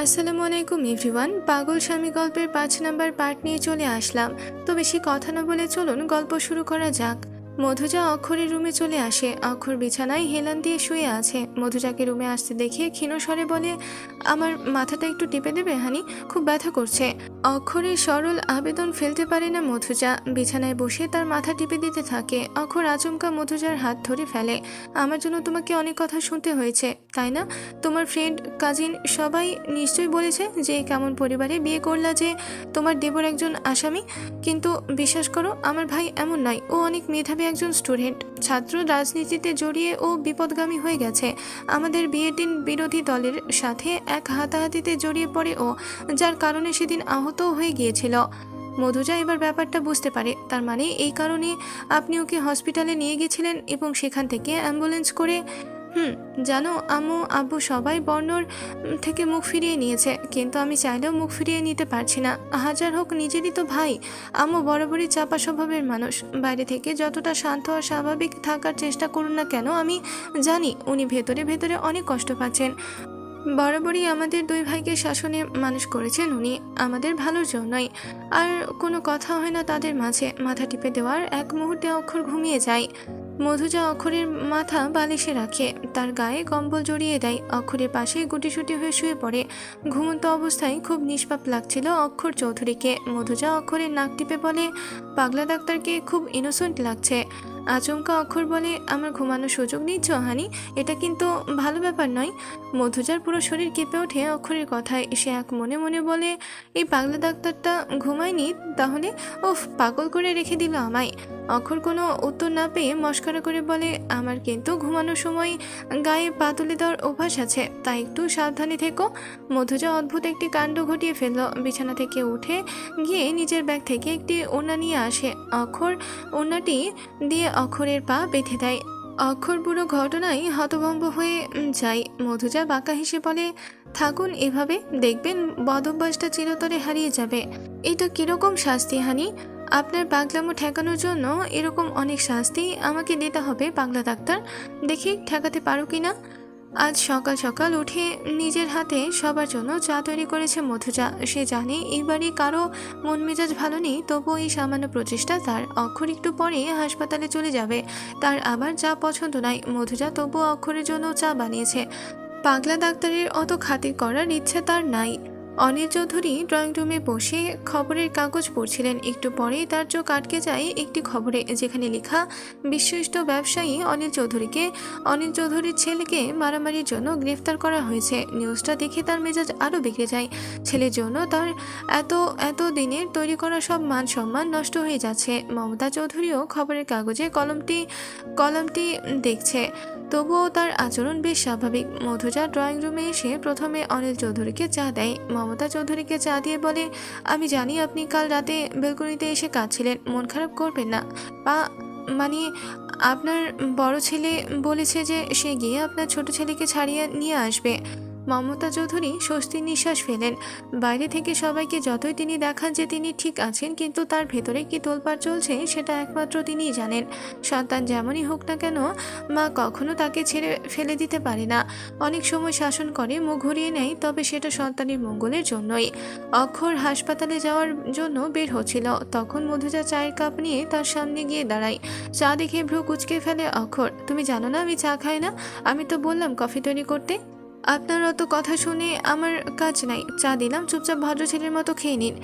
আসসালামু আলাইকুম এভরিওয়ান। পাগল স্বামী গল্পের ৫ নাম্বার পার্ট নিয়ে চলে আসলাম। তো বেশি কথা না বলে চলুন গল্প শুরু করা যাক। মধুজা অক্ষরের রুমে চলে আসে। অক্ষর বিছানায় হেলান দিয়ে শুয়ে আছে। মধুজাকে রুমে আসতে দেখে ক্ষীণ স্বরে বলে, আমার মাথাটা একটু টিপে দেবে হানি, খুব ব্যথা করছে। অক্ষরের সরল আবেদন ফেলতে পারে না মধুজা। বিছানায় বসে তার মাথা টিপে দিতে থাকে। অক্ষর আচমকা মধুজার হাত ধরে ফেলে। আমার জন্য তোমাকে অনেক কথা শুনতে হয়েছে, তাই না? তোমার ফ্রেন্ড, কাজিন সবাই নিশ্চয়ই বলেছে যে কেমন পরিবারে বিয়ে করলা, যে তোমার দেবর একজন আসামি। কিন্তু বিশ্বাস করো, আমার ভাই এমন নয়। ও অনেক মেধাবী একজন স্টুডেন্ট, ছাত্র, রাজনীতিতে জড়িয়ে ও বিপদগামী হয়ে গেছে। আমাদের বিয়ের দিন বিরোধী দলের সাথে এক হাতাহাতিতে জড়িয়ে পড়ে ও, যার কারণে সেদিন আহতও হয়ে গিয়েছিল। মধুজা এবার ব্যাপারটা বুঝতে পারে। তার মানে এই কারণে আপনি ওকে হসপিটালে নিয়ে গেছিলেন এবং সেখান থেকে অ্যাম্বুলেন্স করে। হুম, জানো, আম্মু আব্বু সবাই বর্ণর থেকে মুখ ফিরিয়ে নিয়েছে, কিন্তু আমি চাইলেও মুখ ফিরিয়ে নিতে পারছি না। হাজার হোক নিজেরই তো ভাই। আম্মু বরাবরই চাপা স্বভাবের মানুষ। বাইরে থেকে যতটা শান্ত আর স্বাভাবিক থাকার চেষ্টা করুন না কেন, আমি জানি উনি ভেতরে ভেতরে অনেক কষ্ট পাচ্ছেন। বরাবরই আমাদের দুই ভাইকে শাসনে মানুষ করেছেন উনি, আমাদের ভালোর জন্যই। আর কোনো কথা হয় না তাদের মাঝে। মাথা টিপে দেওয়ার এক মুহূর্তে অক্ষর ঘুমিয়ে যায়। মধুজা অক্ষরের মাথা বালিশে রাখে, তার গায়ে কম্বল জড়িয়ে দেয়। অক্ষরের পাশে গুটিসুটি হয়ে শুয়ে পড়ে। ঘুমন্ত অবস্থায় খুব নিষ্পাপ লাগছিল অক্ষর চৌধুরীকে। মধুজা অক্ষরের নাক টিপে বলে, পাগলা ডাক্তারকে খুব ইনোসেন্ট লাগছে। আচমকা অক্ষর বলে, আমার ঘুমানোর সুযোগ নিচ্ছ হানি, এটা কিন্তু ভালো ব্যাপার নয়। মধুজার পুরো শরীর কেঁপে ওঠে অক্ষরের কথায়। সে এক মনে মনে বলে, এই পাগলা ডাক্তারটা ঘুমায়নি তাহলে? ওফ, পাগল করে রেখে দিল আমায়। অক্ষর কোনো উত্তর না পেয়ে মস্করা করে বলে, আমার কিন্তু ঘুমানোর সময় গায়ে পা তুলে দেওয়ার অভ্যাস আছে, তাই একটু সাবধানে থেকো। মধুজা অদ্ভুত একটি কাণ্ড ঘটিয়ে ফেলল। বিছানা থেকে উঠে গিয়ে নিজের ব্যাগ থেকে একটি ওড়না নিয়ে আসে। অক্ষর ওড়নাটি দিয়ে অক্ষরের পা বেঁধে দেয়। অক্ষর পুরো ঘটনায় হতভম্ব হয়ে যায়। মধুজা বাঁকা হেসে বলে, থাকুন এভাবে, দেখবেন বদভ্যাসটা চিরতরে হারিয়ে যাবে। এটা কিরকম শাস্তি হানি? আপনার পাগলামো ঠেকানোর জন্য এরকম অনেক শাস্তি আমাকে দিতে হবে পাগলা ডাক্তার। দেখি ঠেকাতে পারো কিনা। আজ সকাল সকাল উঠে নিজের হাতে সবার জন্য চা তৈরি করেছে মধুজা। সে জানে এবারই কারো মন মেজাজ ভালো নেই, তবুও এই সামান্য প্রচেষ্টা তার। অক্ষর একটু পরে হাসপাতালে চলে যাবে, তার আবার চা পছন্দ নয়। মধুজা তবুও অক্ষরের জন্য চা বানিয়েছে। পাগলা ডাক্তারের অত খাতির করার ইচ্ছে তার নাই। অনিল চৌধুরী ড্রয়িং রুমে বসে খবরের কাগজ পড়ছিলেন। একটু পরেই তার চোখ আটকে যায় একটি খবরে, যেখানে লেখা, বিশিষ্ট ব্যবসায়ী অনিল চৌধুরীর ছেলেকে মারামারির জন্য গ্রেফতার করা হয়েছে। নিউজটা দেখে তার মেজাজ আরও বিগড়ে যায়। ছেলের জন্য তার এত এত দিনের তৈরি করা সব মান সম্মান নষ্ট হয়ে যাচ্ছে। মমতা চৌধুরীও খবরের কাগজে কলমটি দেখছে, তবুও তার আচরণ বেশ স্বাভাবিক। মধুজা ড্রয়িং রুমে এসে প্রথমে অনিল চৌধুরীকে চা দেয়। মমতা চৌধুরীকে চা দিয়ে বলে, আমি জানি আপনি কাল রাতে বেলকনিতে এসে কাঁদছিলেন, মন খারাপ করবেন না। বা মানে আপনার বড় ছেলে বলেছে যে সে গিয়ে আপনার ছোট ছেলেকে ছাড়িয়ে নিয়ে আসবে। মমতা চৌধুরী স্বস্তির নিঃশ্বাস ফেলেন। বাইরে থেকে সবাইকে যতই তিনি দেখান যে তিনি ঠিক আছেন, কিন্তু তার ভেতরে কি তোলপাড় চলছে সেটা একমাত্র তিনিই জানেন। সন্তান যেমনই হোক না কেন, মা কখনো তাকে ছেড়ে ফেলে দিতে পারে না। অনেক সময় শাসন করে, মুখ ঘুরিয়ে নেয়, তবে সেটা সন্তানের মঙ্গলের জন্যই। অক্ষর হাসপাতালে যাওয়ার জন্য বের হচ্ছিল, তখন মধুজা চায়ের কাপ নিয়ে তার সামনে গিয়ে দাঁড়ায়। চা দেখে ভ্রু কুঁচকে ফেলে অক্ষর। তুমি জানো না আমি চা খাই না? আমি তো বললাম কফি তৈরি করতে। আপনার অত কথা শুনে আমার কাজ নাই, চা দিলাম, চুপচাপ ভদ্র ছেলের মতো খেয়ে নিন।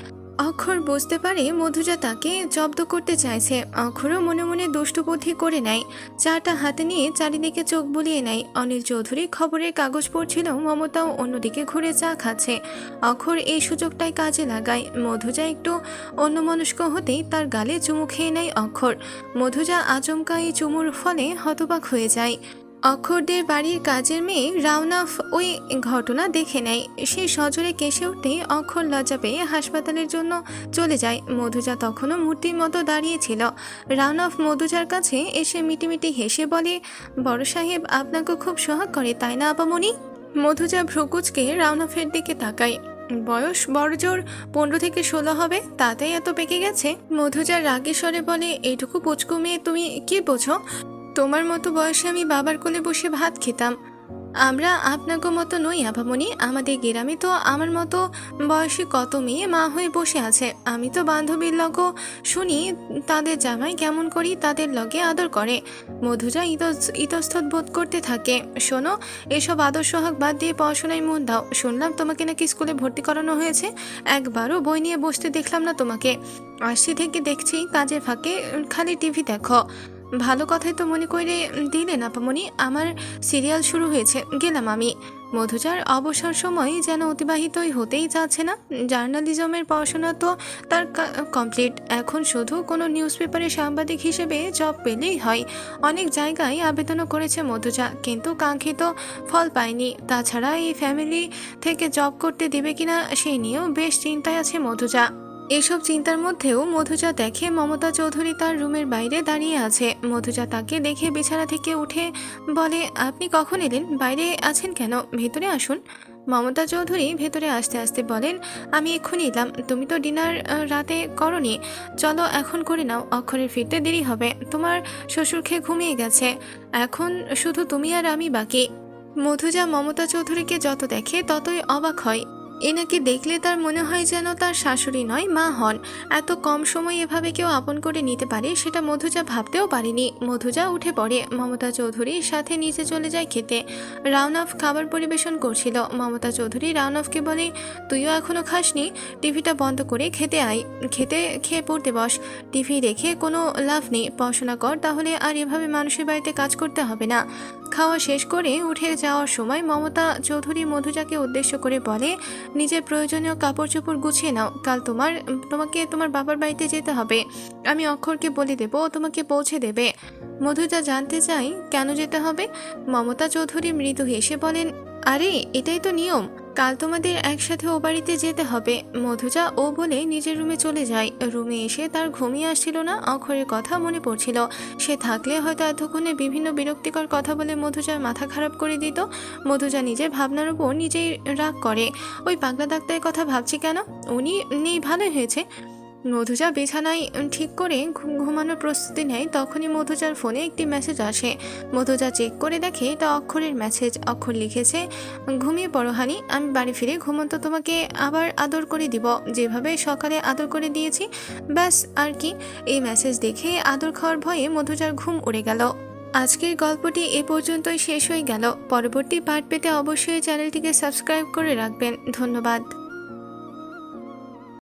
অক্ষর বুঝতে পারে মধুজা তাকে জব্দ করতে চাইছে। অক্ষরও মনে মনে দুষ্টবুদ্ধি করে নেয়। চাটা হাতে নিয়ে চারিদিকে চোখ বুলিয়ে নেয়। অনিল চৌধুরী খবরের কাগজ পড়ছিল, মমতাও অন্যদিকে ঘুরে চা খাচ্ছে। অক্ষর এই সুযোগটাই কাজে লাগায়। মধুজা একটু অন্যমনস্ক হতেই তার গালে চুমু খেয়ে নেয় অক্ষর। মধুজা আচমকা এই চুমুর ফলে হতবাক হয়ে যায়। অক্ষরদের বাড়ির কাজের মেয়ে রাউনাফ ওই ঘটনা দেখে নেয়। সে সজোরে কেসে উঠতেই অক্ষর লজ্জা পেয়ে হাসপাতালের জন্য চলে যায়। মধুজা তখনও মূর্তির মতো দাঁড়িয়েছিল। রাউনাফ মধুজার কাছে এসে মিটিমিটি হেসে বলে, বড় সাহেব আপনাকে খুব সোহাগ করে, তাই না আপামনি? মধুজা ভ্রুকুচকে রাউনাফের দিকে তাকায়। বয়স বড়জোর 15 থেকে 16 হবে, তাতেই এত পেকে গেছে। মধুজা রাগী স্বরে বলে, এইটুকু পুচকু মেয়ে তুমি কি বোঝো? তোমার মতো বয়সে আমি বাবার কোলে বসে ভাত খেতাম। আমরা আপনাকে মতো নই আভামনি। আমাদের গ্রামে তো আমার মতো বয়সী কত মেয়ে মা হয়ে বসে আছে। আমি তো বান্ধবীর লগ শুনি তাদের জামাই কেমন করি তাদের লগে আদর করে। মধুজা ইতস্তত বোধ করতে থাকে। শোনো, এসব আদর সোহাগ বাদ দিয়ে পড়াশোনায় মন দাও। শুনলাম তোমাকে নাকি স্কুলে ভর্তি করানো হয়েছে। একবারও বই নিয়ে বসতে দেখলাম না তোমাকে। আসছি থেকে দেখছি কাজের ফাঁকে খালি টিভি দেখো। ভালো কথাই তো মনে করে দিলেন আপামনি। আমার সিরিয়াল শুরু হয়েছে, গেলাম আমি। মধুজার অবসর সময় যেন অতিবাহিতই হতেই যাচ্ছে না। জার্নালিজমের পড়াশোনা তো তার কমপ্লিট। এখন শুধু কোনো নিউজ পেপারে সাংবাদিক হিসেবে জব পেলেই হয়। অনেক জায়গায় আবেদনও করেছে মধুজা, কিন্তু কাঙ্ক্ষিত ফল পায়নি। তাছাড়া এই ফ্যামিলি থেকে জব করতে দেবে কিনা সেই নিয়েও বেশ চিন্তায় আছে মধুজা। এসব চিন্তার মধ্যেও মধুজা দেখে মমতা চৌধুরী তার রুমের বাইরে দাঁড়িয়ে আছে। মধুজা তাকে দেখে বিছানা থেকে উঠে বলে, আপনি কখন এলেন? বাইরে আছেন কেন? ভেতরে আসুন। মমতা চৌধুরী ভেতরে আসতে আসতে বলেন, আমি এক্ষুনি এলাম। তুমি তো ডিনার রাতে করনি, চলো এখন করে নাও। অক্ষরের ফিরতে দেরি হবে। তোমার শ্বশুর খেয়ে ঘুমিয়ে গেছে। এখন শুধু তুমি আর আমি বাকি। মধুজা মমতা চৌধুরীকে যত দেখে ততই অবাক হয়। এনাকে দেখলে তার মনে হয় যেন তার শাশুড়ি নয় মা হন। এত কম সময় এভাবে কেউ আপন করে নিতে পারে সেটা মধুজা ভাবতেও পারেনি। মধুজা উঠে পড়ে, মমতা চৌধুরীর সাথে নিচে চলে যায় খেতে। রাউনাফ খাবার পরিবেশন করছিল। মমতা চৌধুরী রাউনাফকে বলে, তুইও এখনো খাসনি? টিভিটা বন্ধ করে খেতে আয়। খেয়ে পড়তে বস। টিভি রেখে কোনো লাভ নেই। পড়াশোনা কর, তাহলে আর এভাবে মানুষের বাড়িতে কাজ করতে হবে না। খাওয়া শেষ করে উঠে যাওয়ার সময় মমতা চৌধুরী মধুজাকে উদ্দেশ্য করে বলে, নিজের প্রয়োজনীয় কাপড় চোপড় গুছিয়ে নাও। কাল তোমাকে তোমার বাবার বাড়িতে যেতে হবে। আমি অক্ষরকে বলে দেবো, ও তোমাকে পৌঁছে দেবে। মধুজা জানতে চাই কেন যেতে হবে। মমতা চৌধুরী মৃদু হেসে বলেন, আরে এটাই তো নিয়ম। কাল তোমাদের একসাথে ও বাড়িতে যেতে হবে। মধুজা ও বলে নিজের রুমে চলে যায়। রুমে এসে তার ঘুমিয়ে আসছিল না। অক্ষরের কথা মনে পড়ছিল। সে থাকলে হয়তো এতক্ষণে বিভিন্ন বিরক্তিকর কথা বলে মধুজার মাথা খারাপ করে দিত। মধুজা নিজের ভাবনার উপর নিজেই রাগ করে। ওই পাগলা ডাক্তারের কথা ভাবছি কেন? উনি নেই, ভালোই হয়েছে। মধুজা বিছানায় ঠিক করে ঘুমানোর প্রস্তুতি নেয়। তখনই মধুজার ফোনে একটি মেসেজ আসে। মধুজা চেক করে দেখে এটা অক্ষরের মেসেজ। অক্ষর লিখেছে, ঘুমিয়ে পড়ো হানি, আমি বাড়ি ফিরে ঘুমন্ত তোমাকে আবার আদর করে দিব, যেভাবে সকালে আদর করে দিয়েছি। ব্যাস আর কি। এই মেসেজ দেখে আদর খাওয়ার ভয়ে মধুজার ঘুম উড়ে গেল। আজকের গল্পটি এ পর্যন্তই শেষ হয়ে গেল। পরবর্তী পার্ট পেতে অবশ্যই চ্যানেলটিকে সাবস্ক্রাইব করে রাখবেন। ধন্যবাদ।